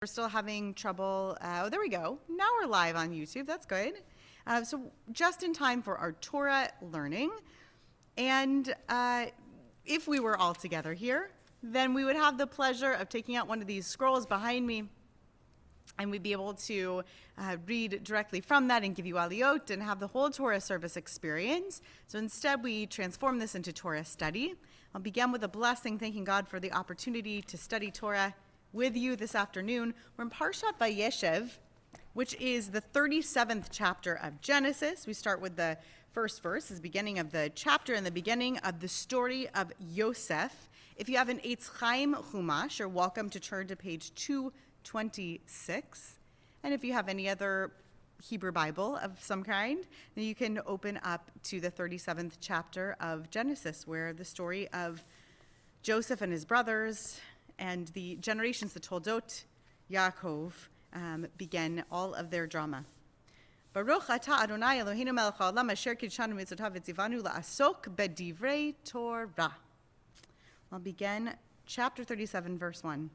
We're still having trouble. Oh, there we go. Now we're live on YouTube. That's good. So just in time for our Torah learning. And if we were all together here, then we would have the pleasure of taking out one of these scrolls behind me, and we'd be able to read directly from that and give you aliyot and have the whole Torah service experience. So instead, we transform this into Torah study. I'll begin with a blessing, thanking God for the opportunity to study Torah with you this afternoon. We're in Parshat Vayeshev, which is the 37th chapter of Genesis. We start with the first verse, is the beginning of the chapter and the beginning of the story of Yosef. If you have an Eitz Chaim Chumash, you're welcome to turn to page 226. And if you have any other Hebrew Bible of some kind, then you can open up to the 37th chapter of Genesis, where the story of Joseph and his brothers and the generations, the Toldot Yaakov, began all of their drama. Baruch atah Adonai Eloheinu melech haolam asher kidshanu mitzvotav v'tzivanu la'asok b'divrei Torah. I'll begin chapter 37, verse 1.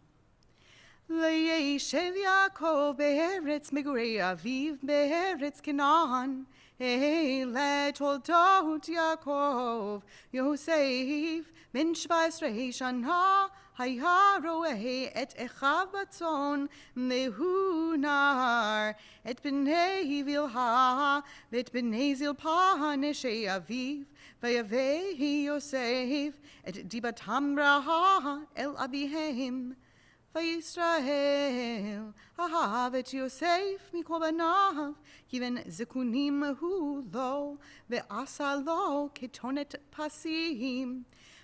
Vayeshev Yaakov be'eretz migurei aviv be'eretz Canaan Toldot Yaakov Yosef ben 17 shana היה רואה את אחיו בצאן והוא נער את בני בלהה ואת בני זלפה נשי אביו ויבא יוסף את דיבתם רעה אל אביהם וישראל אהב את יוסף מכל בניו כיוון זקונים הוא לו ועשה לו כתונת פסים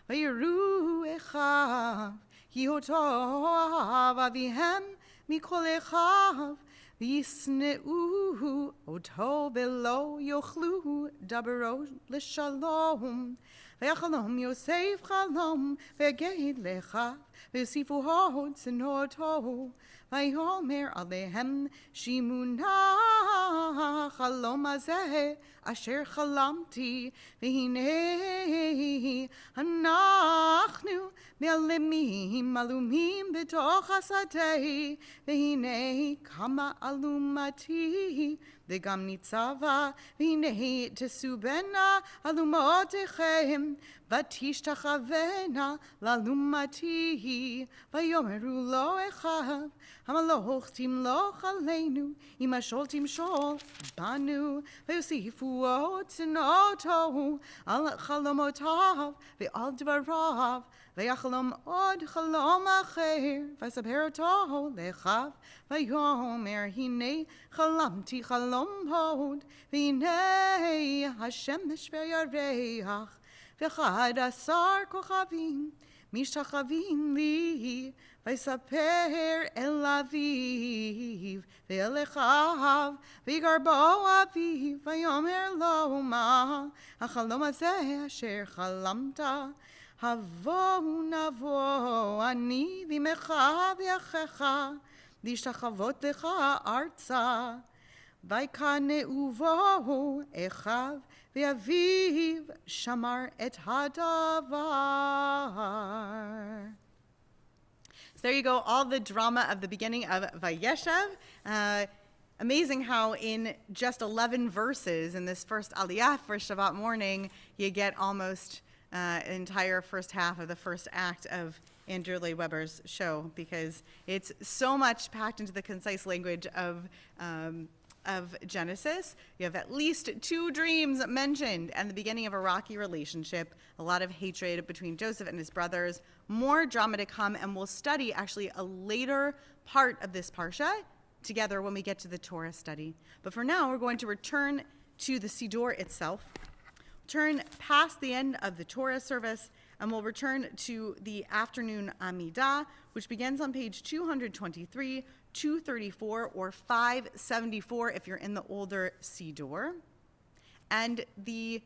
ויראו אחיו כי אותו אהב אביהם מכל אחיו וישנאו אותו ולא יוכלו דברו לשלום ויחלום יוסף חלום ויגיד לאחיו ויוסיפו עוד שנאתו ויאמר עליהם שימונה חלום הזה אשר חלמתי והנה אנחנו מעלמים עלומים בתוך השדה והנה קמה אלומתי וגם ניצבה והנה תסובנה אלומותיכם ותשתחוונה לאלומתי ויאמרו לו אחיו המלוך תמלוך עלינו אם משול תמשול בנו ויוסיפו עוד שנאתו על חלומותיו ועל דבריו ויחלום עוד חלום אחר ויספר אותו לאחיו ויאמר הנה חלמתי חלום עוד והנה השמש והירח ו11 כוכבים משתחווים לי ויספר אל אביו ואל אחיו ויגרבו אביו ויאמר לו מה החלום הזה אשר חלמת הבוא נבוא אני ועמך ואחיך להשתחוות לך ארצה ויקנאו בו אחיו ואביו שמר את הדבר. So there you go, all the drama of the beginning of Vayeshev. Amazing how in just 11 verses in this first Aliyah for Shabbat morning, you get almost an entire first half of the first act of Andrew Lloyd Webber's show, because it's so much packed into the concise language of Genesis. You have at least 2 dreams mentioned and the beginning of a rocky relationship, a lot of hatred between Joseph and his brothers, more drama to come, and we'll study actually a later part of this parsha together when we get to the Torah study. But for now, we're going to return to the Siddur itself, turn past the end of the Torah service, and we'll return to the afternoon Amidah, which begins on page 223, 234, or 574 if you're in the older Siddur. And the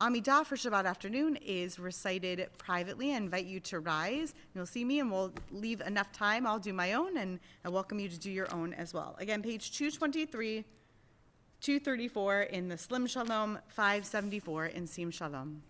Amidah for Shabbat afternoon is recited privately. I invite you to rise. You'll see me, and we'll leave enough time. I'll do my own, and I welcome you to do your own as well. Again, page 223, 234 in the Slim Shalom, 574 in Sim Shalom.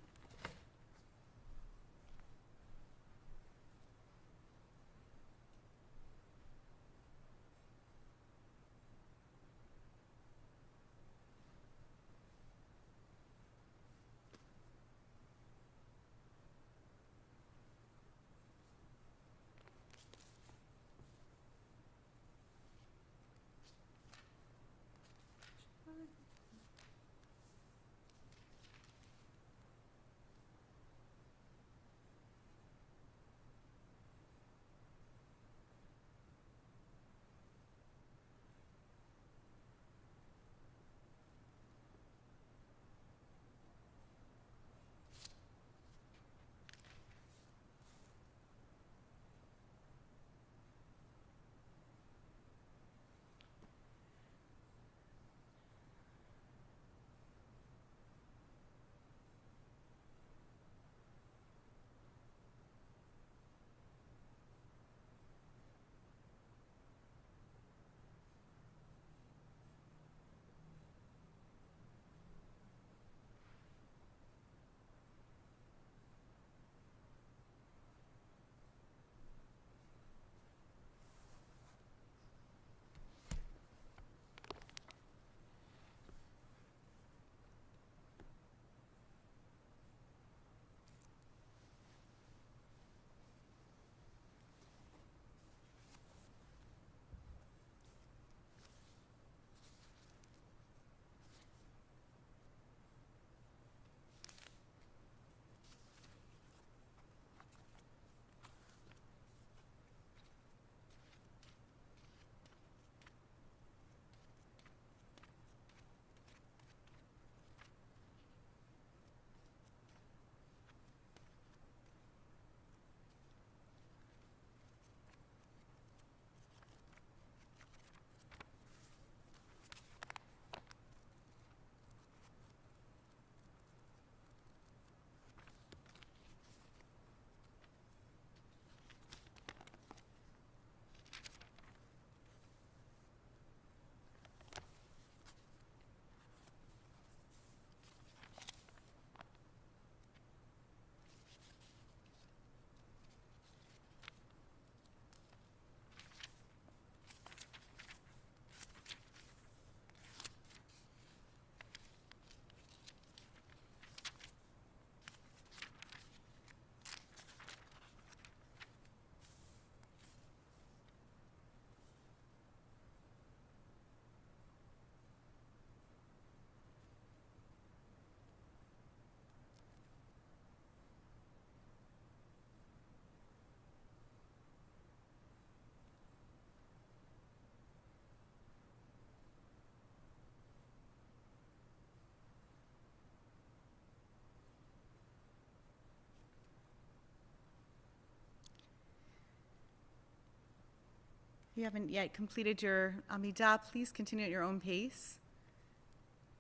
you haven't yet completed your Amidah, please continue at your own pace.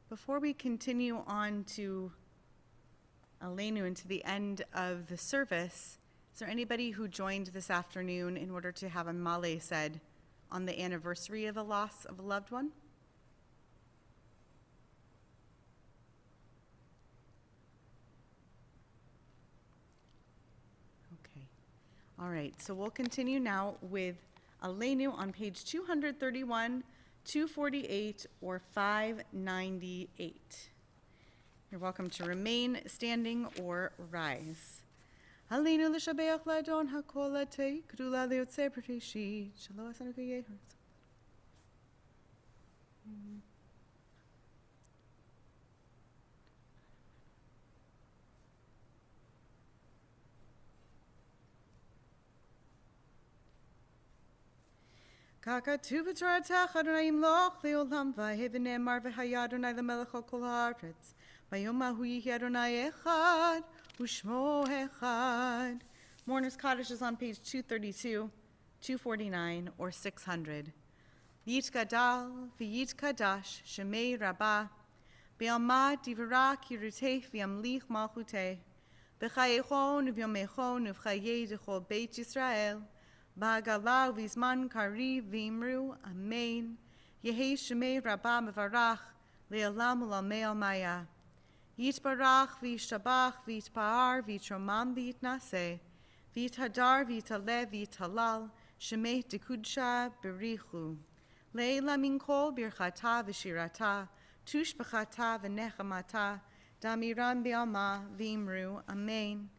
Before we continue on to Aleinu and to the end of the service, is there anybody who joined this afternoon in order to have a Male said on the anniversary of the loss of a loved one? Okay. All right, so we'll continue now with Aleinu on page 231, 248, or 598. You're welcome to remain standing or rise. Aleinu l'shabeach l'adon hakol atei k'dula le'yotzei b'reshit shelo asanu k'yehu. Kakatu b'toratach Adonai imloch le'olam v'nehemar v'haya Adonai l'melech al kol haaretz v'yom hahu yihi Adonai echad u'shmo echad. Mourner's Kaddish is on page 232, 249, or 600. V'yitgadal v'yitkadash shemei rabbah b'yamad divra kiruteh v'yamlich malchuteh b'chayechon v'yomechon v'chayei d'chol beit Yisrael Ba'agala v'zman kari v'imru, Amen. Yehi shemei rabbah mevarach le'olam u'lamei almaya. Yitbarach v'yishtabach v'yitpa'ar v'yitromam v'yitnaseh v'yithadar v'yitalev v'yitalal shemei dekudsha berichu. Le'ela min kol birchata v'shirata tushbachata v'nechamata damiran b'alma v'imru, Amen.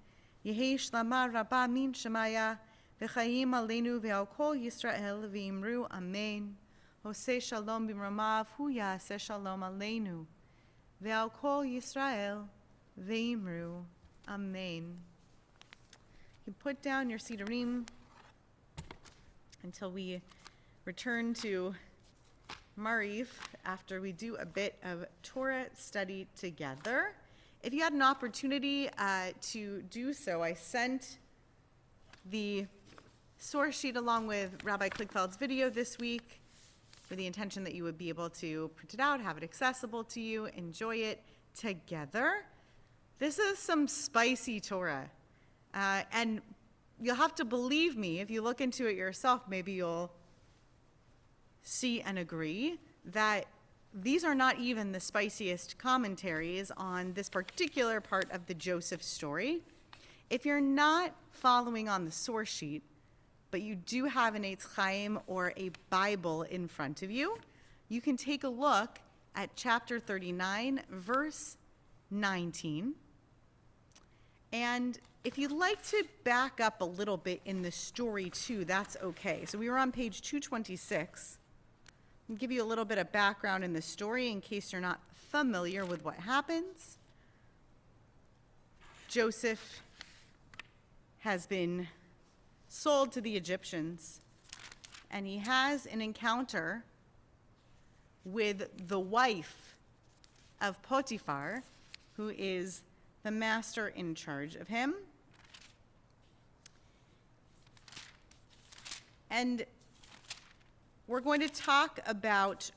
Yehi shlama rabbah min shemaya V'chayim aleinu ve'al kol Yisrael v'imru Amen. Hoseh shalom b'mromav hu yaseh shalom aleinu ve'al kol Yisrael v'imru Amen. You put down your sidurim until we return to Mariv after we do a bit of Torah study together. If you had an opportunity to do so, I sent the source sheet along with Rabbi Kligfeld's video this week with the intention that you would be able to print it out, have it accessible to you, enjoy it together. This is some spicy Torah. And you'll have to believe me, if you look into it yourself, maybe you'll see and agree that these are not even the spiciest commentaries on this particular part of the Joseph story. If you're not following on the source sheet, but you do have an Eitz Chaim or a Bible in front of you, you can take a look at chapter 39, verse 19. And if you'd like to back up a little bit in the story too, that's okay. So we were on page 226. I'll give you a little bit of background in the story in case you're not familiar with what happens. Joseph has been sold to the Egyptians, and he has an encounter with the wife of Potiphar, who is the master in charge of him. And we're going to talk about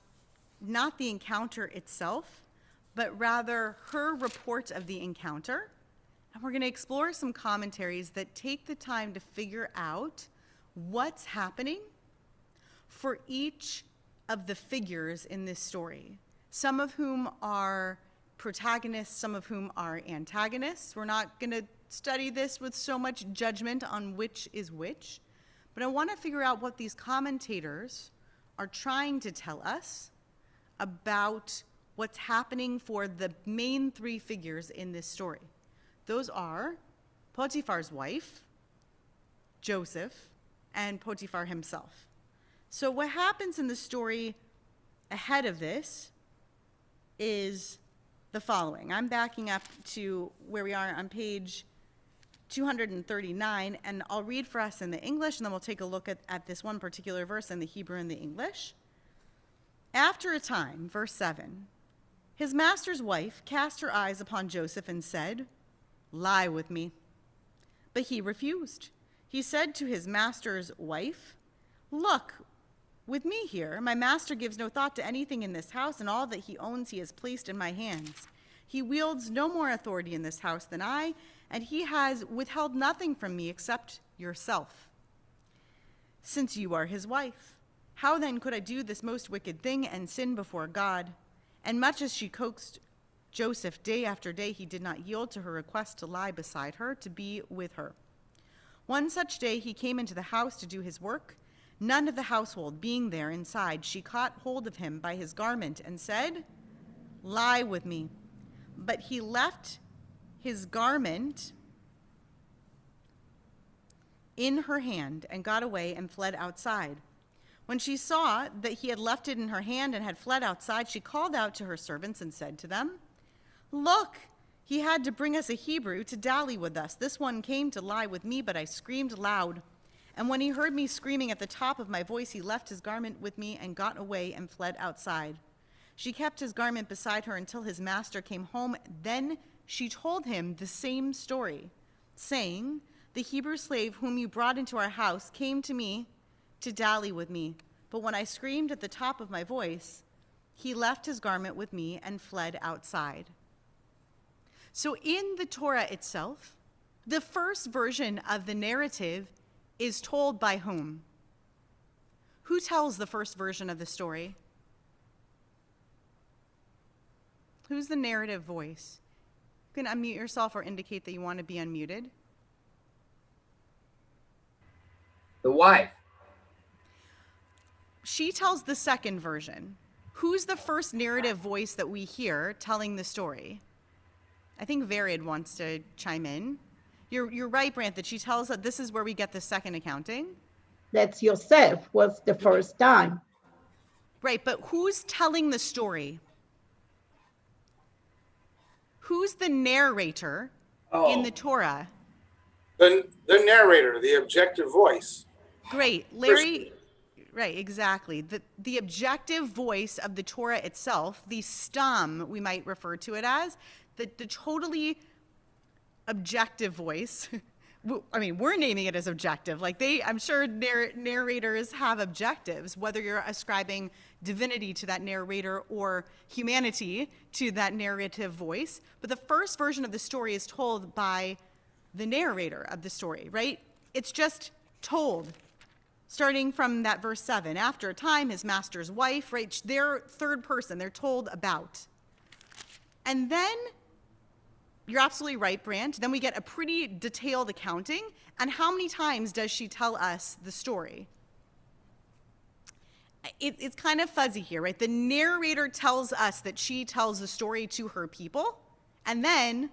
not the encounter itself, but rather her report of the encounter. And we're going to explore some commentaries that take the time to figure out what's happening for each of the figures in this story, some of whom are protagonists, some of whom are antagonists. We're not going to study this with so much judgment on which is which, but I want to figure out what these commentators are trying to tell us about what's happening for the main three figures in this story. Those are Potiphar's wife, Joseph, and Potiphar himself. So what happens in the story ahead of this is the following. I'm backing up to where we are on page 239, and I'll read for us in the English, and then we'll take a look at this one particular verse in the Hebrew and the English. After a time, verse 7, his master's wife cast her eyes upon Joseph and said, "Lie with me." But he refused. He said to his master's wife, "Look, with me here. My master gives no thought to anything in this house, and all that he owns he has placed in my hands. He wields no more authority in this house than I, and he has withheld nothing from me except yourself, since you are his wife. How then could I do this most wicked thing and sin before God? And much as she coaxed Joseph day after day, he did not yield to her request to lie beside her, to be with her. One such day he came into the house to do his work. None of the household being there inside, she caught hold of him by his garment and said, "Lie with me." But he left his garment in her hand and got away and fled outside. When she saw that he had left it in her hand and had fled outside, she called out to her servants and said to them, "Look, he had to bring us a Hebrew to dally with us. This one came to lie with me, but I screamed loud. And when he heard me screaming at the top of my voice, he left his garment with me and got away and fled outside." She kept his garment beside her until his master came home. Then she told him the same story, saying, "The Hebrew slave whom you brought into our house came to me to dally with me. But when I screamed at the top of my voice, he left his garment with me and fled outside." So in the Torah itself, the first version of the narrative is told by whom? Who tells the first version of the story? Who's the narrative voice? You can unmute yourself or indicate that you want to be unmuted. The wife. She tells the second version. Who's the first narrative voice that we hear telling the story? I think Varied wants to chime in. You're right, Brant, that she tells that this is where we get the second accounting. That's Yosef was the first time. Right, but who's telling the story? Who's the narrator in the Torah? The narrator, the objective voice. Great, Larry. Right, exactly. The objective voice of the Torah itself, the stam, we might refer to it as, the totally objective voice. I mean, we're naming it as objective. I'm sure narrators have objectives, whether you're ascribing divinity to that narrator or humanity to that narrative voice. But the first version of the story is told by the narrator of the story, right? It's just told. Starting from that verse 7, after a time, his master's wife, right? They're third person, they're told about. And then, you're absolutely right, Brant, then we get a pretty detailed accounting. And how many times does she tell us the story? It's kind of fuzzy here, right? The narrator tells us that she tells the story to her people, and then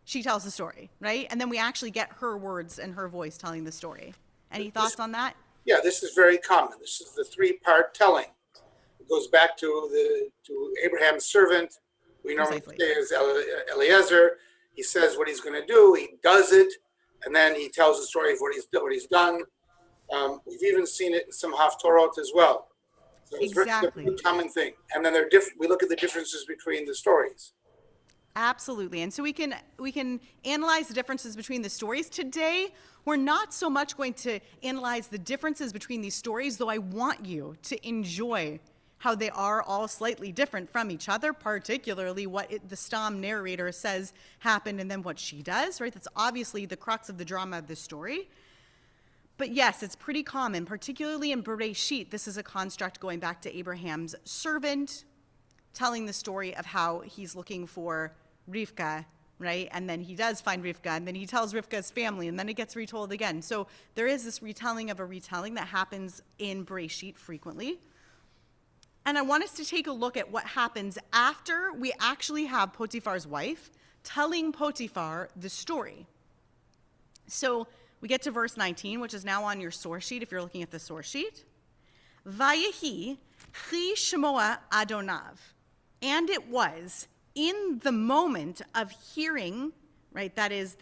she tells the story, right? And then we actually get her words and her voice telling the story. Any thoughts on that? Yeah, this is very common. This is the three-part telling. It goes back to Abraham's servant. We normally say is Eliezer. He says what he's going to do. He does it, and then he tells the story of what he's done. We've even seen it in some Haftorot as well. So it's exactly a common thing. And then they're different. We look at the differences between the stories. Absolutely. And so we can analyze the differences between the stories. Today, we're not so much going to analyze the differences between these stories, though I want you to enjoy how they are all slightly different from each other, particularly what the Stam narrator says happened and then what she does, right? That's obviously the crux of the drama of the story. But yes, it's pretty common, particularly in Bereshit. This is a construct going back to Abraham's servant, telling the story of how he's looking for Rivka, right? And then he does find Rivka, and then he tells Rivka's family, and then it gets retold again. So there is this retelling of a retelling that happens in Bereshit frequently. And I want us to take a look at what happens after we actually have Potiphar's wife telling Potiphar the story. So we get to verse 19, which is now on your source sheet if you're looking at the source sheet. Vayehi chi shmoa Adonav. And it was in the moment of hearing, right, that is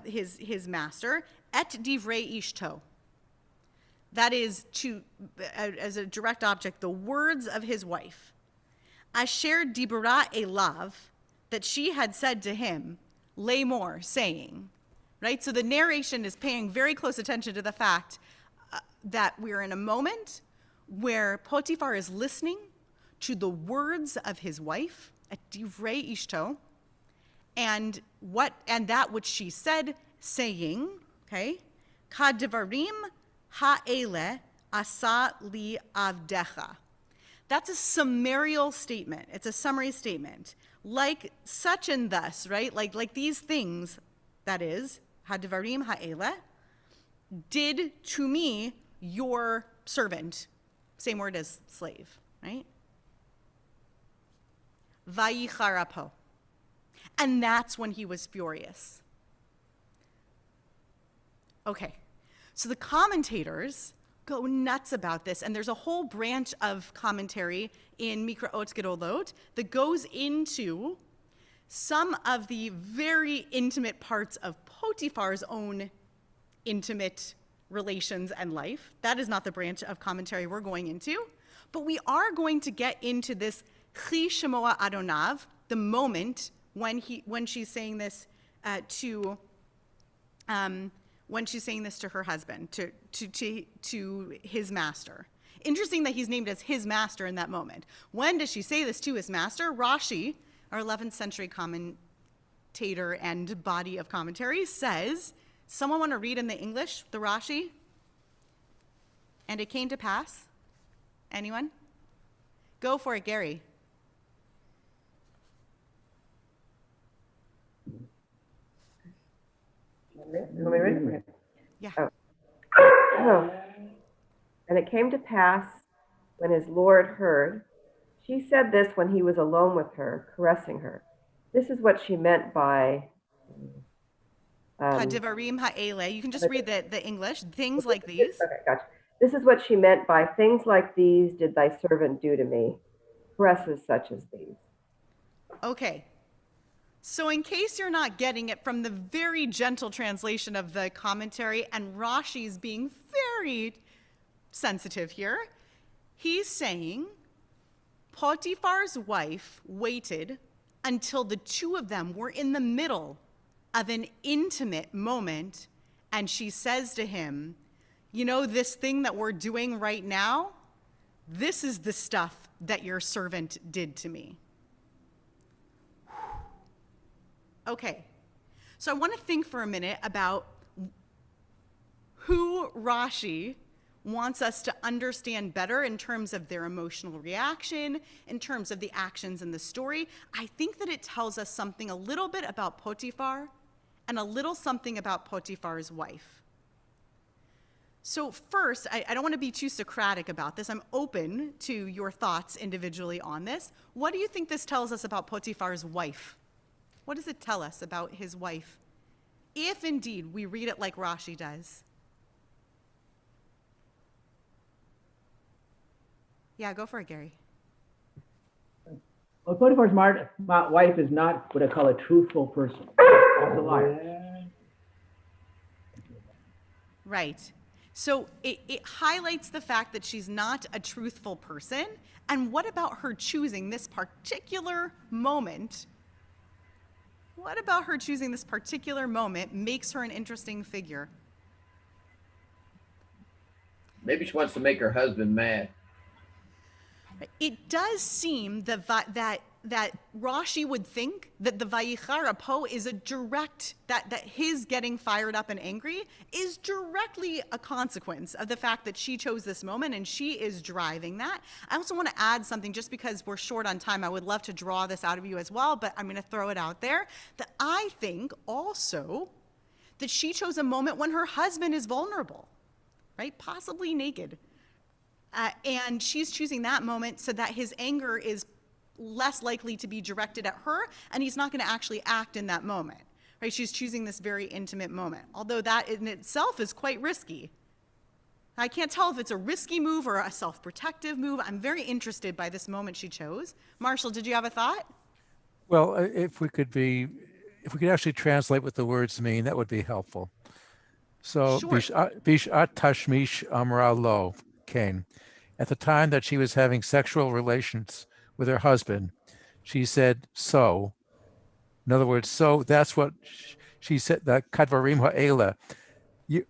his master, et divrei ishto. That is as a direct object, the words of his wife. Asher dibra elav, that she had said to him, lemor, saying, right? So the narration is paying very close attention to the fact that we're in a moment where Potiphar is listening to the words of his wife, at divrei ishto, and that which she said, saying, okay, kadvarim ha'ele asa li avdecha. That's a summarial statement. It's a summary statement. Like such and thus, right? Like these things, that is, hadvarim ha'ele, did to me your servant. Same word as slave, right? Vayicharapho. And that's when he was furious. Okay, so the commentators go nuts about this, and there's a whole branch of commentary in Mikraot Gedolot that goes into some of the very intimate parts of Potiphar's own intimate relations and life. That is not the branch of commentary we're going into, but we are going to get into this Chi Shemoa Adonav, the moment when she's saying this to her husband, to his master. Interesting that he's named as his master in that moment. When does she say this to his master? Rashi, our 11th century commentator and body of commentary, says, someone want to read in the English, the Rashi? And it came to pass. Anyone? Go for it, Gary. You want me to read it? Yeah. Oh. And it came to pass when his Lord heard, she said this when he was alone with her, caressing her. This is what she meant by Kadivarim ha'ele. You can just read the English. Things like these. Okay, gotcha. This is what she meant by things like these did thy servant do to me, caresses such as these. Okay. So in case you're not getting it from the very gentle translation of the commentary, and Rashi's being very sensitive here, he's saying Potiphar's wife waited until the two of them were in the middle of an intimate moment, and she says to him, you know, this thing that we're doing right now, this is the stuff that your servant did to me. Okay, so I want to think for a minute about who Rashi wants us to understand better in terms of their emotional reaction, in terms of the actions in the story. I think that it tells us something a little bit about Potiphar and a little something about Potiphar's wife. So first, I don't want to be too Socratic about this. I'm open to your thoughts individually on this. What do you think this tells us about Potiphar's wife? What does it tell us about his wife, if indeed we read it like Rashi does? Yeah, go for it, Gary. Well, Potiphar's wife is not what I call a truthful person. She's a liar. Right. So it highlights the fact that she's not a truthful person. And what about her choosing this particular moment? What about her choosing this particular moment makes her an interesting figure? Maybe she wants to make her husband mad. It does seem that Rashi would think that the Vayicharapho is a direct, that his getting fired up and angry is directly a consequence of the fact that she chose this moment and she is driving that. I also want to add something, just because we're short on time. I would love to draw this out of you as well, but I'm going to throw it out there, that I think also that she chose a moment when her husband is vulnerable, right? Possibly naked. And she's choosing that moment so that his anger is less likely to be directed at her, and he's not going to actually act in that moment, right? She's choosing this very intimate moment, although that in itself is quite risky. I can't tell if it's a risky move or a self-protective move. I'm very interested by this moment she chose. Marshall, did you have a thought? Well, if we could actually translate what the words mean, that would be helpful. So, Sure. Bishat Tashmish Amra Lo, Cain. At the time that she was having sexual relations with her husband, she said, so. In other words, so that's what she said, that Kadvarim Ha'ela.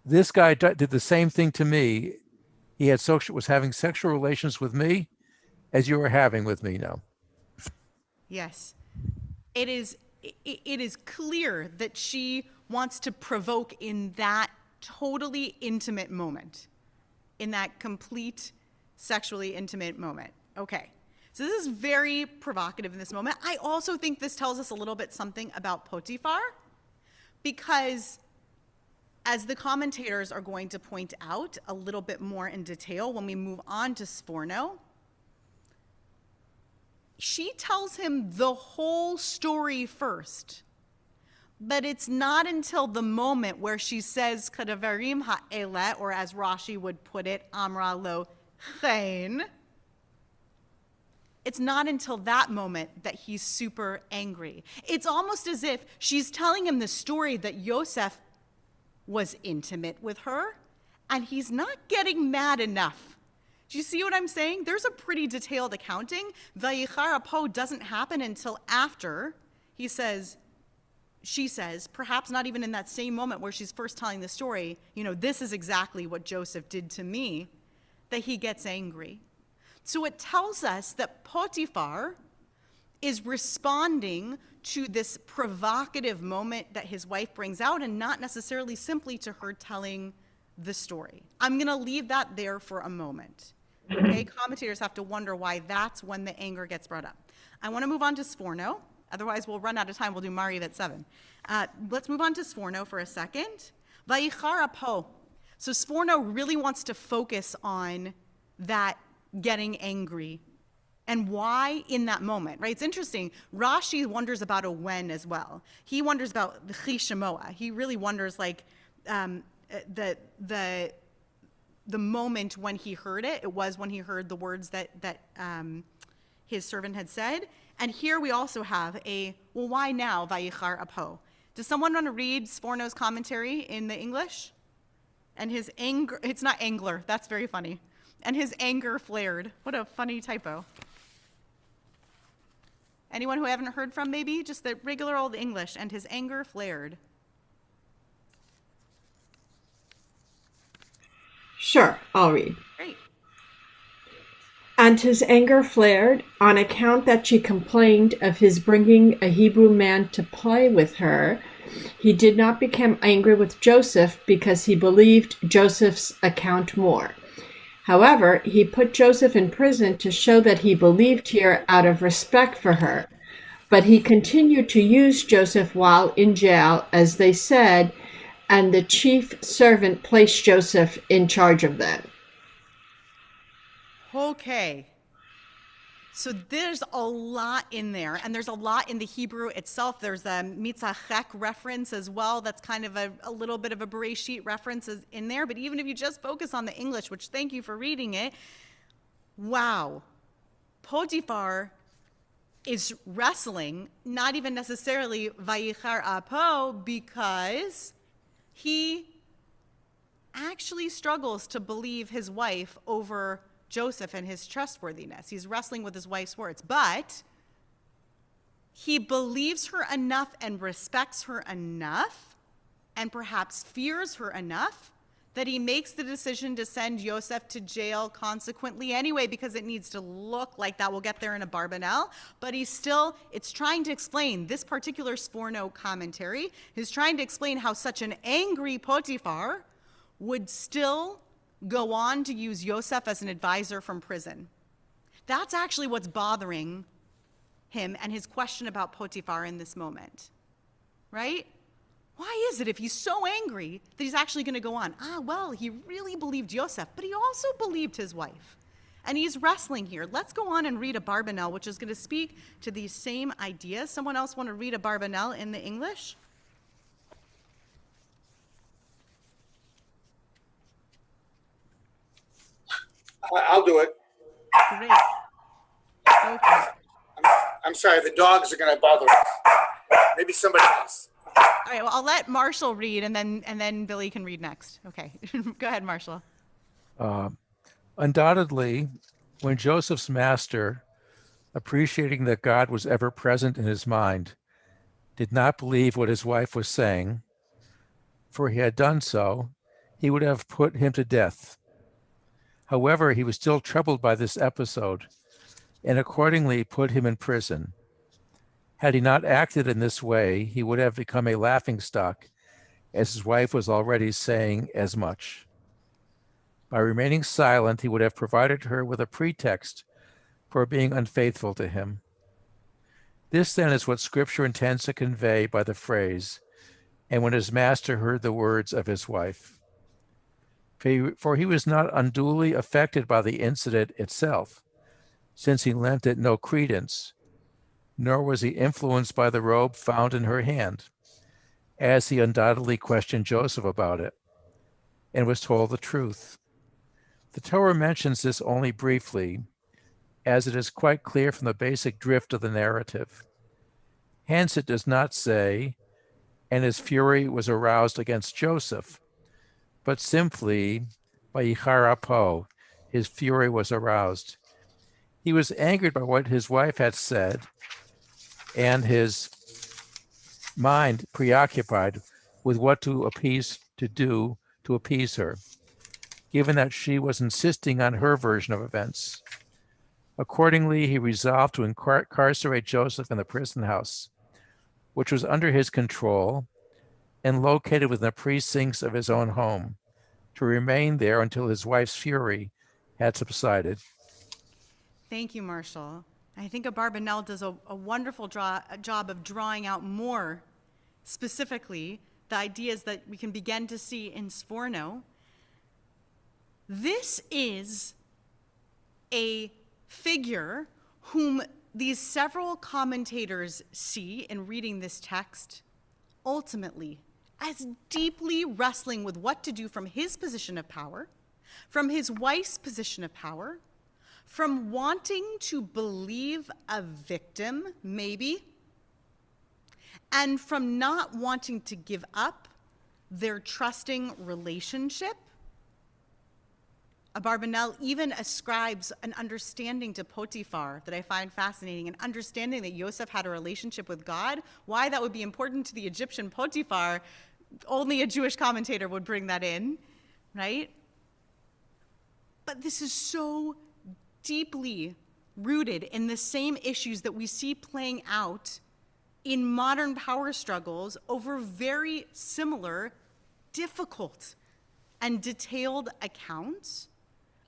This guy did the same thing to me, was having sexual relations with me as you are having with me now. Yes. It is clear that she wants to provoke in that totally intimate moment, in that complete sexually intimate moment. Okay. So this is very provocative in this moment. I also think this tells us a little bit something about Potiphar, because as the commentators are going to point out a little bit more in detail when we move on to Sforno, she tells him the whole story first. But it's not until the moment where she says, Kadaverim ha'ele, or as Rashi would put it, Amra lo chen. It's not until that moment that he's super angry. It's almost as if she's telling him the story that Yosef was intimate with her, and he's not getting mad enough. Do you see what I'm saying? There's a pretty detailed accounting. Vayichar apo doesn't happen until after she says, perhaps not even in that same moment where she's first telling the story, this is exactly what Joseph did to me, that he gets angry. So it tells us that Potiphar is responding to this provocative moment that his wife brings out, and not necessarily simply to her telling the story. I'm going to leave that there for a moment. Okay, commentators have to wonder why that's when the anger gets brought up. I want to move on to Sforno. Otherwise, we'll run out of time. We'll do Mariv at 7. Let's move on to Sforno for a second. Vayichar apo. So Sforno really wants to focus on that getting angry and why in that moment, right? It's interesting. Rashi wonders about a when as well. He wonders about the chishamoa. He really wonders the moment when he heard it. It was when he heard the words that his servant had said. And here we also have why now, Vayichar apo? Does someone want to read Sforno's commentary in the English? And his anger, it's not angler, that's very funny. And his anger flared. What a funny typo. Anyone who I haven't heard from, maybe? Just the regular old English. And his anger flared. Sure, I'll read. Great. And his anger flared on account that she complained of his bringing a Hebrew man to play with her. He did not become angry with Joseph because he believed Joseph's account more. However, he put Joseph in prison to show that he believed her out of respect for her. But he continued to use Joseph while in jail, as they said, and the chief servant placed Joseph in charge of them. Okay. So there's a lot in there, and there's a lot in the Hebrew itself. There's a mitzachek reference as well. That's kind of a little bit of a Bereshit reference in there. But even if you just focus on the English, which thank you for reading it, wow. Potiphar is wrestling, not even necessarily vayichar apo, because he actually struggles to believe his wife over Joseph and his trustworthiness. He's wrestling with his wife's words, but he believes her enough and respects her enough and perhaps fears her enough that he makes the decision to send Joseph to jail consequently anyway, because it needs to look like that. We'll get there in a Barbanel, but it's trying to explain, this particular Sforno commentary is trying to explain how such an angry Potiphar would still go on to use Yosef as an advisor from prison. That's actually what's bothering him and his question about Potiphar in this moment, right? Why is it if he's so angry that he's actually going to go on? Well, he really believed Yosef, but he also believed his wife. And he's wrestling here. Let's go on and read a Barbanel, which is going to speak to these same ideas. Someone else want to read a Barbanel in the English? I'll do it. Great. Go for it. I'm sorry, the dogs are going to bother us. Maybe somebody else. All right, well, I'll let Marshall read, and then Billy can read next. Okay, go ahead, Marshall. Undoubtedly, when Joseph's master, appreciating that God was ever present in his mind, did not believe what his wife was saying, for he had done so, he would have put him to death. However, he was still troubled by this episode and accordingly put him in prison. Had he not acted in this way, he would have become a laughingstock, as his wife was already saying as much. By remaining silent, he would have provided her with a pretext for being unfaithful to him. This then is what Scripture intends to convey by the phrase, "and when his master heard the words of his wife." For he was not unduly affected by the incident itself, since he lent it no credence, nor was he influenced by the robe found in her hand, as he undoubtedly questioned Joseph about it, and was told the truth. The Torah mentions this only briefly, as it is quite clear from the basic drift of the narrative. Hence it does not say, "and his fury was aroused against Joseph," but simply, "Vayicharapho," his fury was aroused. He was angered by what his wife had said, and his mind preoccupied with what to appease her, given that she was insisting on her version of events. Accordingly, he resolved to incarcerate Joseph in the prison house, which was under his control and located within the precincts of his own home, to remain there until his wife's fury had subsided. Thank you, Marshall. I think Abarbanel does a wonderful job of drawing out more specifically the ideas that we can begin to see in Sforno. This is a figure whom these several commentators see in reading this text ultimately as deeply wrestling with what to do from his position of power, from his wife's position of power, from wanting to believe a victim, maybe, and from not wanting to give up their trusting relationship. Abarbanel even ascribes an understanding to Potiphar that I find fascinating, an understanding that Yosef had a relationship with God. Why that would be important to the Egyptian Potiphar, only a Jewish commentator would bring that in, right? But this is so deeply rooted in the same issues that we see playing out in modern power struggles over very similar, difficult, and detailed accounts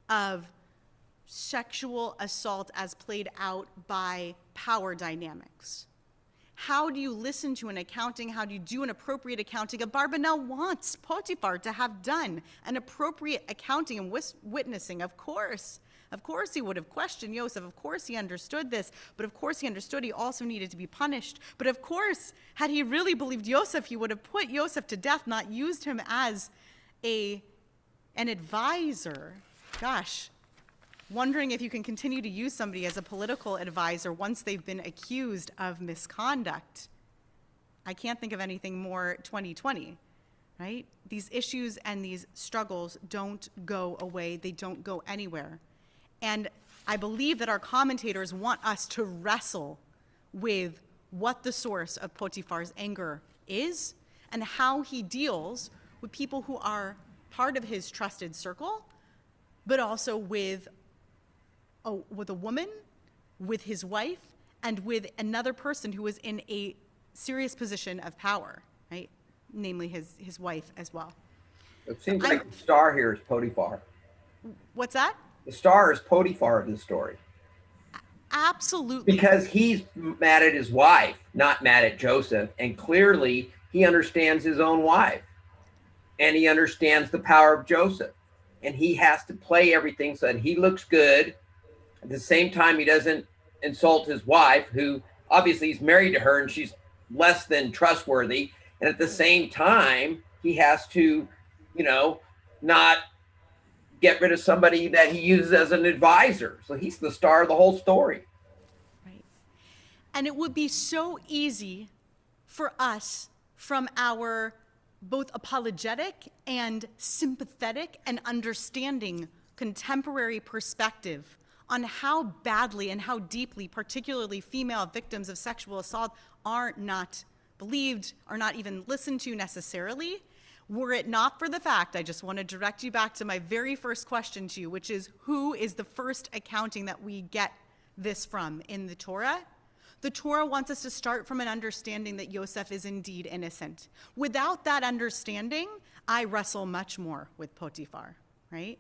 of sexual assault as played out by power dynamics. How do you listen to an accounting? How do you do an appropriate accounting? Abarbanel wants Potiphar to have done an appropriate accounting and witnessing. Of course he would have questioned Yosef. Of course he understood this. But of course he understood he also needed to be punished. But of course, had he really believed Yosef, he would have put Yosef to death, not used him as an advisor. Gosh, wondering if you can continue to use somebody as a political advisor once they've been accused of misconduct. I can't think of anything more 2020, right? These issues and these struggles don't go away. They don't go anywhere. And I believe that our commentators want us to wrestle with what the source of Potiphar's anger is and how he deals with people who are part of his trusted circle, but also with a woman, with his wife, and with another person who is in a serious position of power, right? Namely his wife as well. It seems like the star here is Potiphar. What's that? The star is Potiphar of this story. Absolutely. Because he's mad at his wife, not mad at Joseph. And clearly he understands his own wife. And he understands the power of Joseph. And he has to play everything so that he looks good. At the same time, he doesn't insult his wife, who obviously he's married to her and she's less than trustworthy. And at the same time, he has to, not get rid of somebody that he uses as an advisor. So he's the star of the whole story. Right. And it would be so easy for us, from our both apologetic and sympathetic and understanding contemporary perspective on how badly and how deeply, particularly female victims of sexual assault, are not believed, are not even listened to necessarily. Were it not for the fact, I just want to direct you back to my very first question to you, which is, who is the first accounting that we get this from in the Torah? The Torah wants us to start from an understanding that Yosef is indeed innocent. Without that understanding, I wrestle much more with Potiphar, right?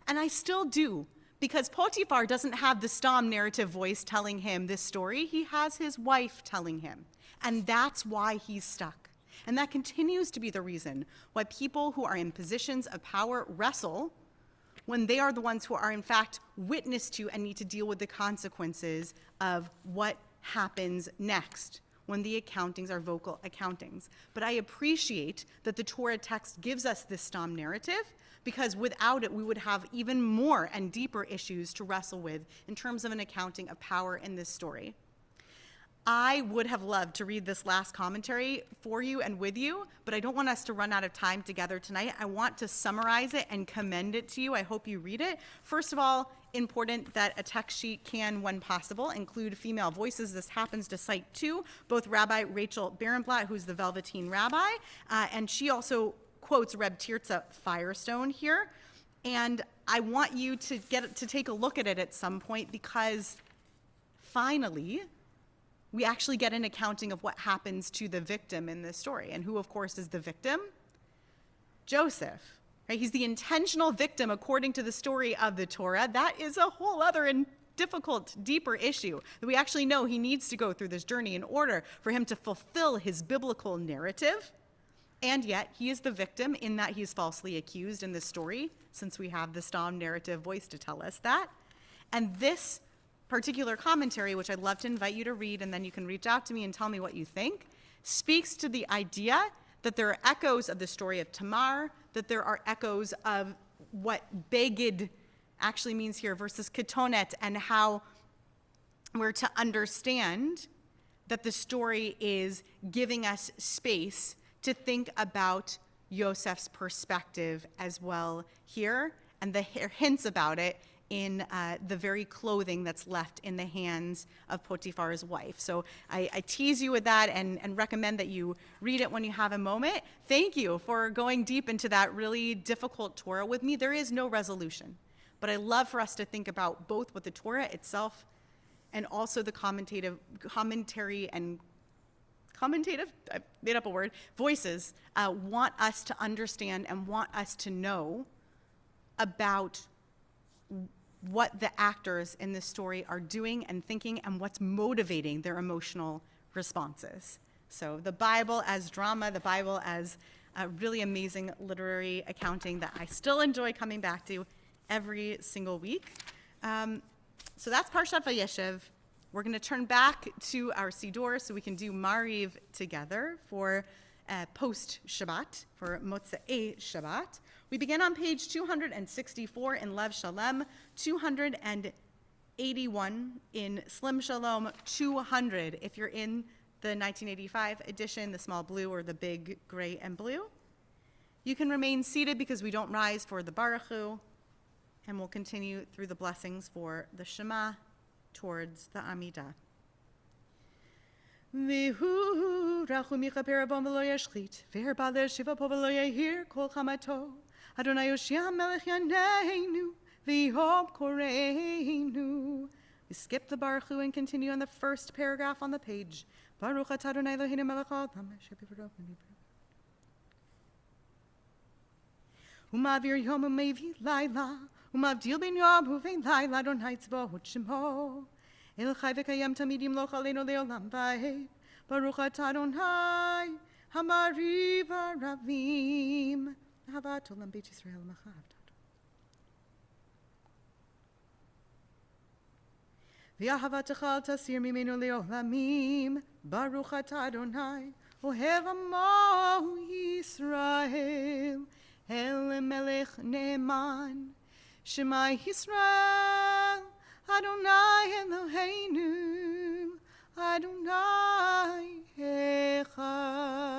And I still do, because Potiphar doesn't have the Stam narrative voice telling him this story. He has his wife telling him. And that's why he's stuck. And that continues to be the reason why people who are in positions of power wrestle when they are the ones who are in fact witness to and need to deal with the consequences of what happens next when the accountings are vocal accountings. But I appreciate that the Torah text gives us this Stam narrative, because without it, we would have even more and deeper issues to wrestle with in terms of an accounting of power in this story. I would have loved to read this last commentary for you and with you, but I don't want us to run out of time together tonight. I want to summarize it and commend it to you. I hope you read it. First of all, important that a text sheet can, when possible, include female voices. This happens to cite two, both Rabbi Rachel Berenblatt, who's the Velveteen Rabbi, and she also quotes Reb Tirza Firestone here. And I want you to take a look at it at some point, because finally, we actually get an accounting of what happens to the victim in this story. And who, of course, is the victim? Joseph. Right? He's the intentional victim according to the story of the Torah. That is a whole other and difficult, deeper issue that we actually know he needs to go through this journey in order for him to fulfill his biblical narrative. And yet, he is the victim in that he's falsely accused in this story, since we have the Stam narrative voice to tell us that. And this particular commentary, which I'd love to invite you to read, and then you can reach out to me and tell me what you think, speaks to the idea that there are echoes of the story of Tamar, that there are echoes of what Begid actually means here versus Ketonet, and how we're to understand that the story is giving us space to think about Yosef's perspective as well here, and the hints about it in the very clothing that's left in the hands of Potiphar's wife. So I tease you with that and recommend that you read it when you have a moment. Thank you for going deep into that really difficult Torah with me. There is no resolution, but I love for us to think about both what the Torah itself and also the commentary and commentative, I made up a word, voices want us to understand and want us to know about what the actors in this story are doing and thinking, and what's motivating their emotional responses. So the Bible as drama, the Bible as a really amazing literary accounting that I still enjoy coming back to every single week. So that's Parshat Vayeshev. We're going to turn back to our Siddur so we can do Mariv together for post-Shabbat, for Motzei Shabbat. We begin on page 264 in Lev Shalem, 281 in Slim Shalom, 200 if you're in the 1985 edition, the small blue or the big gray and blue. You can remain seated because we don't rise for the Baruch Hu, and we'll continue through the blessings for the Shema towards the Amidah. V'hu rachu michaper abom v'lo yashchit, v'herba le'shiva po v'lo yehir kol chamato. Adonai Yoshia melech yaneinu, v'yom koreinu. We skip the Baruch Hu and continue on the first paragraph on the page. Baruch atah Adonai Eloheinu melech haolam asher b'voro v'nibro. Umavir yom umevi laila, umavdil ben yom uvein laila, Adonai tzva'ot shemo. El chai v'kayam tamidim lo chaleinu le'olam va'ed. Baruch atah Adonai, hamariv haravim. Havat olam beit Yisrael machav. V'ahavat echal tasir mimenu le'olamim. Baruch atah Adonai, ohev amo Yisrael. El melech ne'eman. Shema Yisrael. Adonai Eloheinu, Adonai Echad.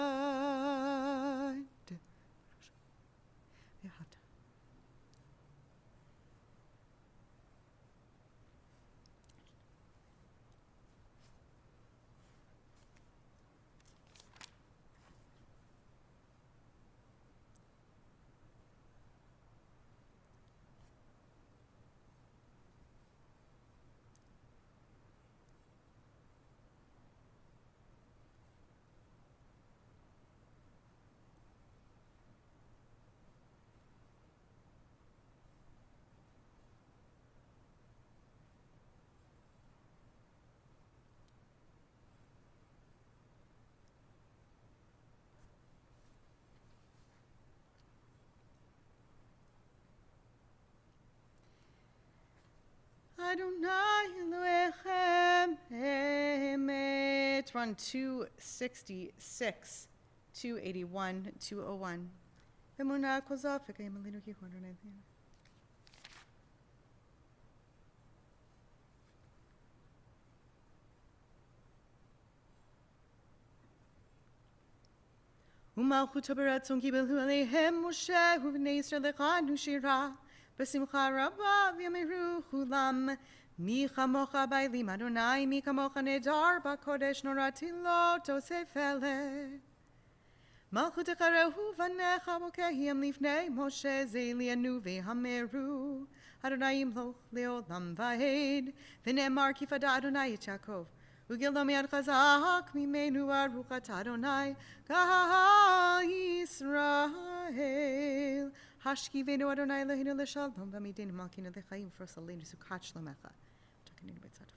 Adonai Elohechem emet. We're on 266, 281, 201. V'emunah kol zeh v'kayim alenu ki hu Adonai Eloheinu. Umalchuto beratzon kibelu aleihem Moshe u'bnei Yisrael lechanu shira b'simcha rabba v'yameru chulam mi chamocha ba'elim Adonai mi chamocha nedar b'kodesh norati lo tosef eleh Malchutecha rehu v'necha bokehim lifnei Moshe zelianu v'hameru Adonai yimloch leolam va'ed v'ne'emar kifada Adonai et Yaakov Ugilom yad chazak mimenu aruchat Adonai Ka'al Yisrael Hashkivenu Adonai Eloheinu l'shalom V'amidenu malkinu l'chaim V'rosalenu sukat shlomecha Takaninu b'tzat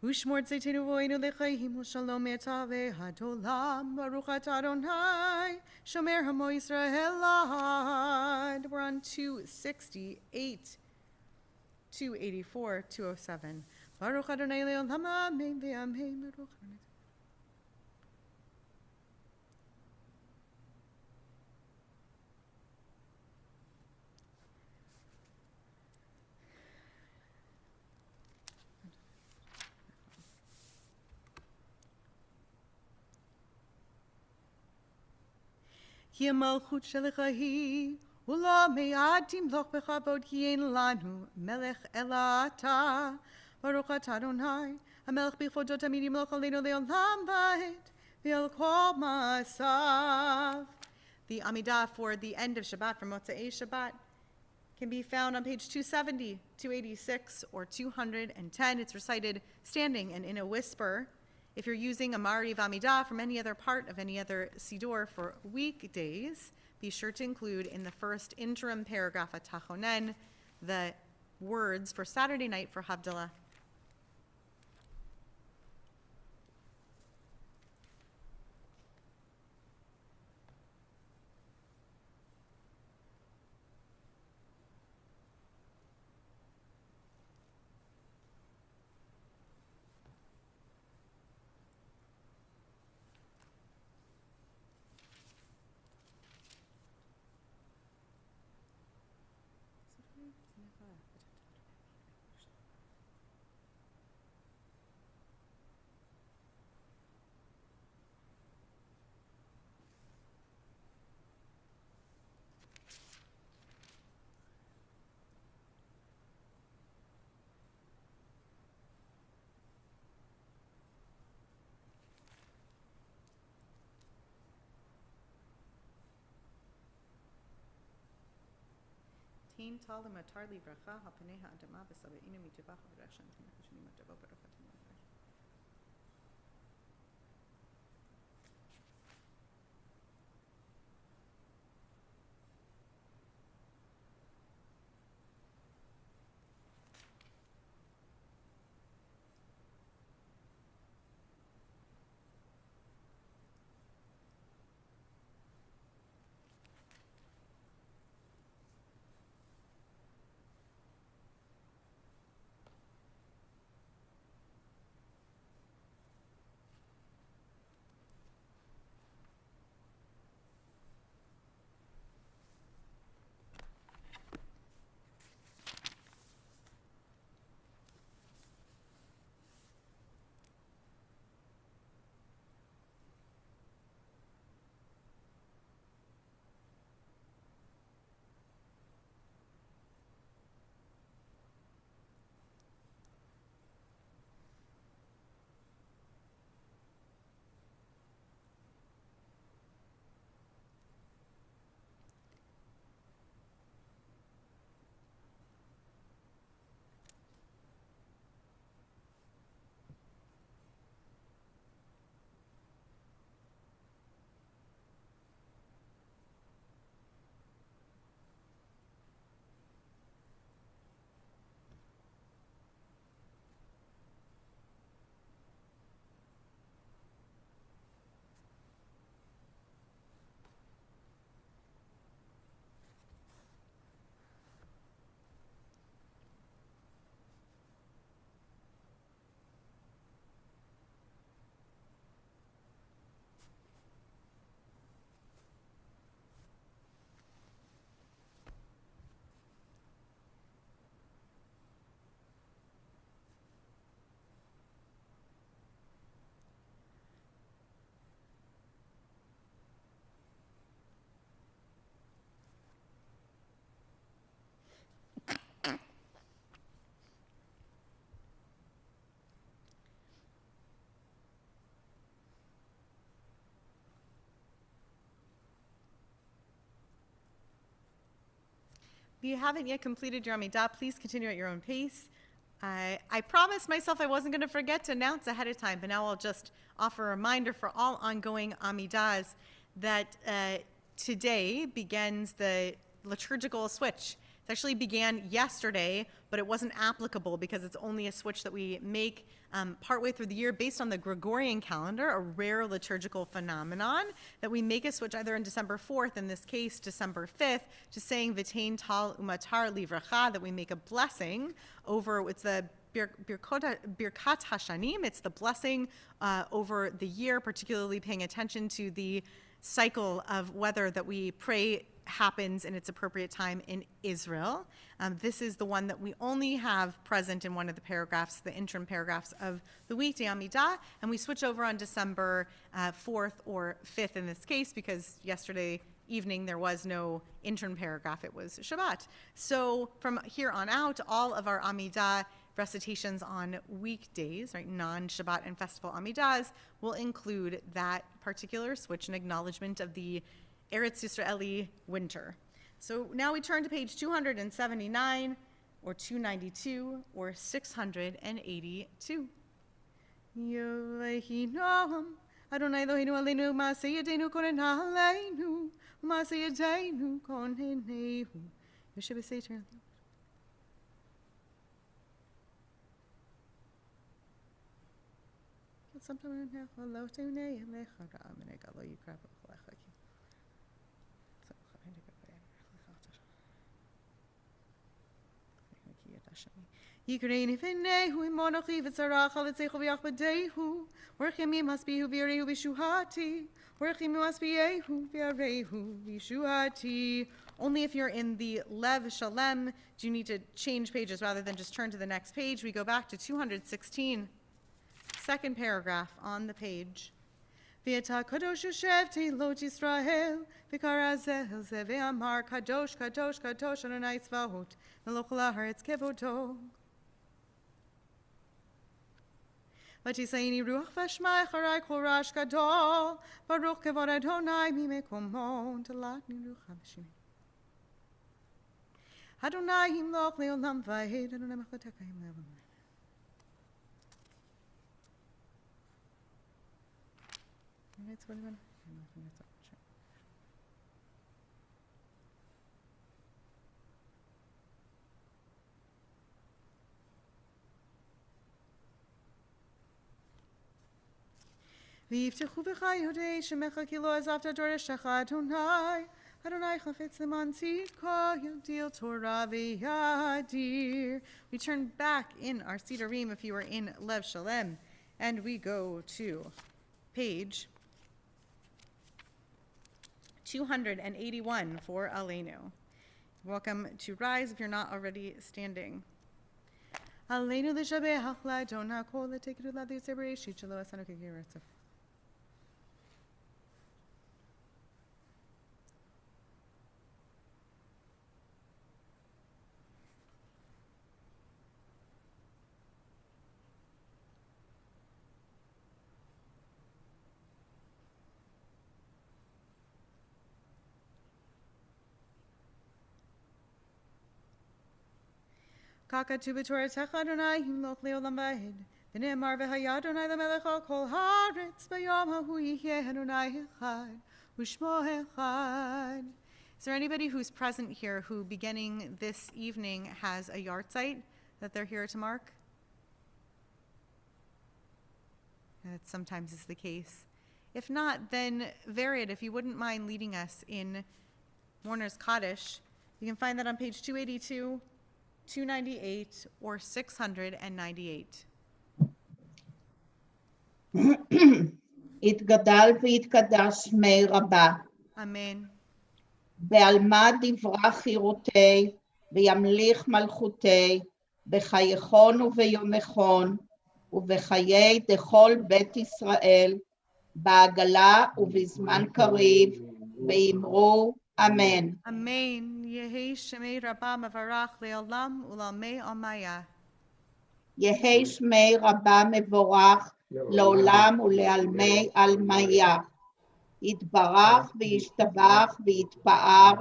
Ushmor tzaytenu vo'enu l'chaim L'shalom etave hadolam Baruchat Adonai Shomer hamo Yisrael ad. We're on 268, 284, 207. Baruch Adonai le'olam amen ve'amen. Baruch Adonai. Ki malchut shelecha hi ula me'ad timloch bechavod ki ein lanu melech ela ata baruch atah Adonai hamelech b'chvodot tamid yimloch aleinu le'olam va'ed ve'el kol ma'asav. The Amidah for the end of Shabbat, for Motzei Shabbat, can be found on page 270, 286, or 210. It's recited standing and in a whisper. If you're using a Mariv Amidah from any other part of any other Siddur for weekdays, be sure to include in the first interim paragraph at Tachonen the words for Saturday night for Havdalah. Tain talim atarli bracha hapaneha adama b'sabeinu mitubach v'rashan t'mechashini matavo baruch you haven't yet completed your Amidah, please continue at your own pace. I promised myself I wasn't going to forget to announce ahead of time, but now I'll just offer a reminder for all ongoing Amidahs that today begins the liturgical switch. It actually began yesterday, but it wasn't applicable because it's only a switch that we make partway through the year based on the Gregorian calendar, a rare liturgical phenomenon, that we make a switch either on December 4th, in this case December 5th, to saying V'tein tal umatar livracha, that we make a blessing over, it's the Birkat Hashanim, it's the blessing over the year, particularly paying attention to the cycle of weather that we pray happens in its appropriate time in Israel. This is the one that we only have present in one of the paragraphs, the interim paragraphs of the weekday Amidah, and we switch over on December 4th or 5th in this case because yesterday evening there was no interim paragraph, it was Shabbat. So from here on out, all of our Amidah recitations on weekdays, right, non-Shabbat and festival Amidahs, will include that particular switch and acknowledgement of the Eretz Yisraeli winter. So now we turn to page 279 or 292 or 682. Yolehi noam, Adonai Eloheinu aleinu ma'aseh konena aleinu, u'ma'aseh yadeinu konenehu. Yoshe b'seiter. Sometimes hello to me, Yikreni v'nehu imonochi v'tzarach aletzechu v'yachbadehu Worchimi must be v'yarehu v'shuhati Worchimi must be yehu v'yarehu v'shuhati. Only if you're in the Lev Shalem do you need to change pages rather than just turn to the next page. We go back to 216, second paragraph on the page. V'yeta kadosh yoshev lot Yisrael v'karazel ze ve'amar kadosh kadosh kadosh Adonai tzvaot meloch la'aretz kevodo. V'tisaini ruach v'shmai charai kol rash gadol baruch kevod Adonai mimekomo talatni ruach v'shimei Adonai himloch le'olam v'ed Adonai mechatekayim le'olam. It's what V'yiftechu b'chai hodei shemecha ki lo azavta doreshecha Adonai Adonai chafetz leman tzidka yodil Torah v'yadir. We turn back in our Sidurim if you are in Lev Shalem, and we go to page 281 for Aleinu. Welcome to rise if you're not already standing. Aleinu l'shabeach la'adonai kol l'tekedu l'adis ebreshit shelo asanu k'geretzef. Kakatu b'toratecha Adonai himloch le'olam va'ed. V'ne'emar v'haya Adonai lemelech al kol haaretz b'yom hahu yihyeh Adonai echad u'shmo echad. Is there anybody who's present here who, beginning this evening, has a yahrzeit that they're here to mark? That sometimes is the case. If not, then Vered, if you wouldn't mind leading us in Mourner's Kaddish. You can find that on page 282, 298, or 698. יתגדל ויתקדש שמי רבה. Amen. בעלמא דברה חירותי, וימליך מלכותי, בחייכון וביומכון, ובחיי דכל בית ישראל, בעגלה ובזמן קריב, ואמרו אמן. Amen. Yehi shemei rabba mevarach le'olam u'lamei amaya. יהי שמי רבה מבורך לעולם ולעלמי עלמיה. יתברך וישתבח ויתפאר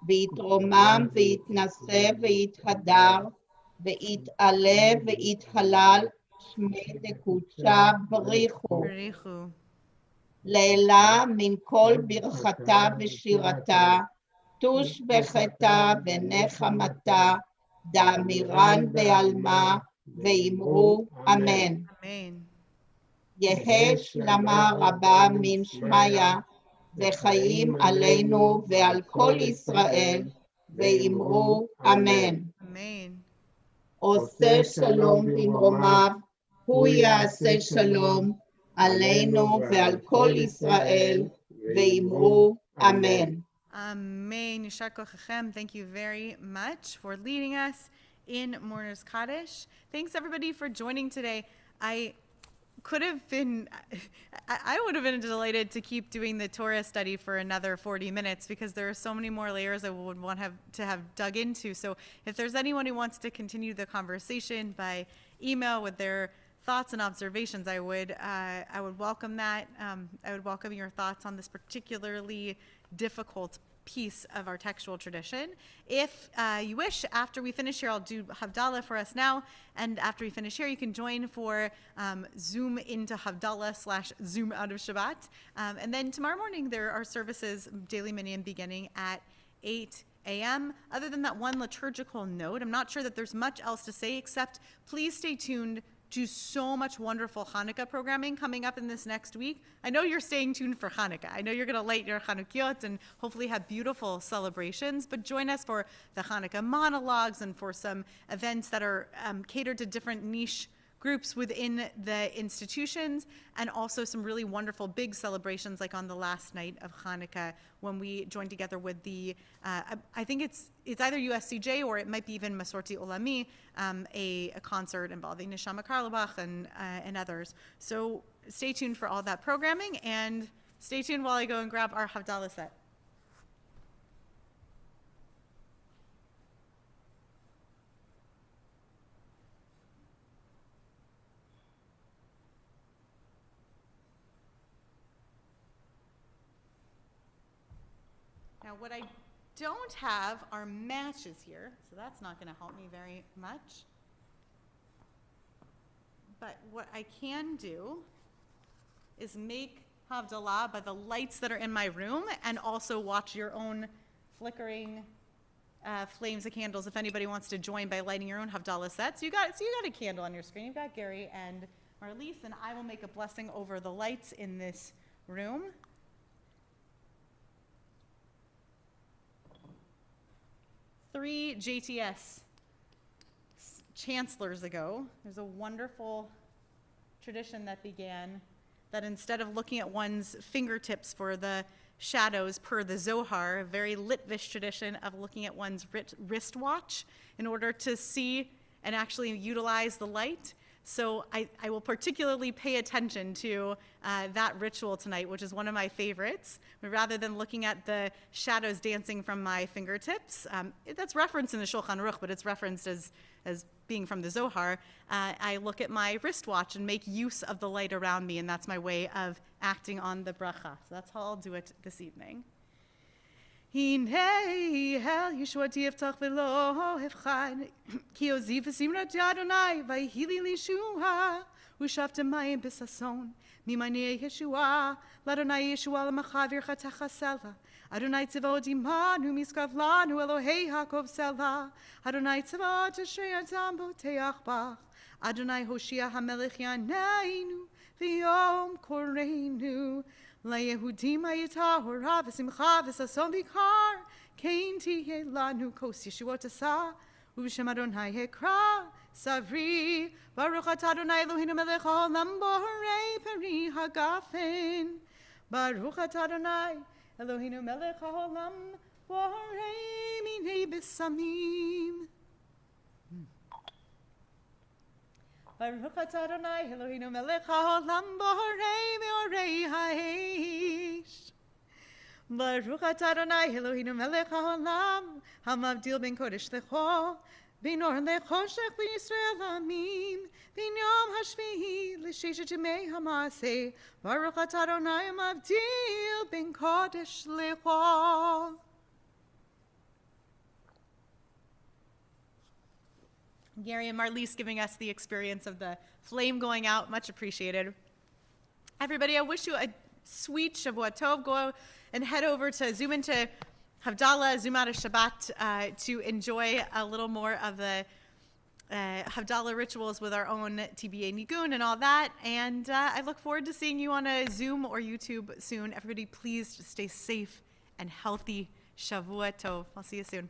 ויתרומם ויתנשא ויתהדר, ויתעלה ויתהלל, שמי דקודשה בריחו. בריחו. לעילה מן כל ברכתה ושירתה, תוש בחטא ונחמתה, דאמירן בעלמה, ואמרו אמן. אמן. יהא שלמה רבה מן שמיא, וחיים עלינו ועל כל ישראל, ואמרו אמן. אמן. עושה שלום במרומיו, הוא יעשה שלום עלינו ועל כל ישראל, ואמרו אמן. Amen. Yishar kochachem. Thank you very much for leading us in Mourner's Kaddish. Thanks everybody for joining today. I would have been delighted to keep doing the Torah study for another 40 minutes because there are so many more layers I would want to have dug into. So if there's anyone who wants to continue the conversation by email with their thoughts and observations, I would welcome that. I would welcome your thoughts on this particularly difficult piece of our textual tradition. If you wish, after we finish here, I'll do Havdalah for us now, and after we finish here, you can join for Zoom into Havdalah / Zoom out of Shabbat. And then tomorrow morning, there are services, daily minyan, beginning at 8 a.m. Other than that one liturgical note, I'm not sure that there's much else to say, except please stay tuned to so much wonderful Hanukkah programming coming up in this next week. I know you're staying tuned for Hanukkah. I know you're going to light your Chanukiot and hopefully have beautiful celebrations, but join us for the Hanukkah monologues and for some events that are catered to different niche groups within the institutions, and also some really wonderful big celebrations like on the last night of Hanukkah when we join together with the, I think it's either USCJ or it might be even Masorti Olami, a concert involving Neshama Karlebach and others. So stay tuned for all that programming, and stay tuned while I go and grab our Havdalah set. Now, what I don't have are matches here, so that's not going to help me very much. But what I can do is make Havdalah by the lights that are in my room, and also watch your own flickering flames of candles if anybody wants to join by lighting your own Havdalah set. So you got a candle on your screen. You've got Gary and Marlise, and I will make a blessing over the lights in this room. 3 JTS chancellors ago, there's a wonderful tradition that began that instead of looking at one's fingertips for the shadows per the Zohar, a very Litvish tradition of looking at one's wristwatch in order to see and actually utilize the light. So I will particularly pay attention to that ritual tonight, which is one of my favorites. Rather than looking at the shadows dancing from my fingertips, that's referenced in the Shulchan Aruch, but it's referenced as being from the Zohar. I look at my wristwatch and make use of the light around me, and that's my way of acting on the bracha. So that's how I'll do it this evening. Hinei hel Yeshuati yiftach v'lo hefchad ki oziv v'simrat Adonai v'hili lishua u'shavtem mayim b'sason mimanei Yeshua l'Adonai Yeshua l'machavir chatecha sela Adonai tzivot imanu miskav lanu Elohei Hakov sela Adonai tzivot asher yatam boteach bach Adonai Hoshia hamelech yaneinu v'yom koreinu LaYehudim hayitahora v'simcha v'sason v'kar Kain tihye lanu kos Yeshuot asa U'b'shem Adonai hekra savri Baruch atah Adonai Eloheinu melech haolam borei peri hagafen Baruch atah Adonai Eloheinu melech haolam borei minei besamim Baruch atah Adonai Eloheinu melech haolam borei meorei ha'esh Baruch atah Adonai Eloheinu melech haolam hamavdil ben kodesh lecho ben or lechoshech ben Yisrael amim ben yom hashvihi l'sheshet yemei hamaseh Baruch atah Adonai hamavdil ben kodesh lecho. Gary and Marlise giving us the experience of the flame going out. Much appreciated. Everybody, I wish you a sweet Shavua Tov. Go and head over to zoom into Havdalah, zoom out of Shabbat to enjoy a little more of the Havdalah rituals with our own TBA Nigun and all that. And I look forward to seeing you on a Zoom or YouTube soon. Everybody, please just stay safe and healthy. Shavua Tov. I'll see you soon.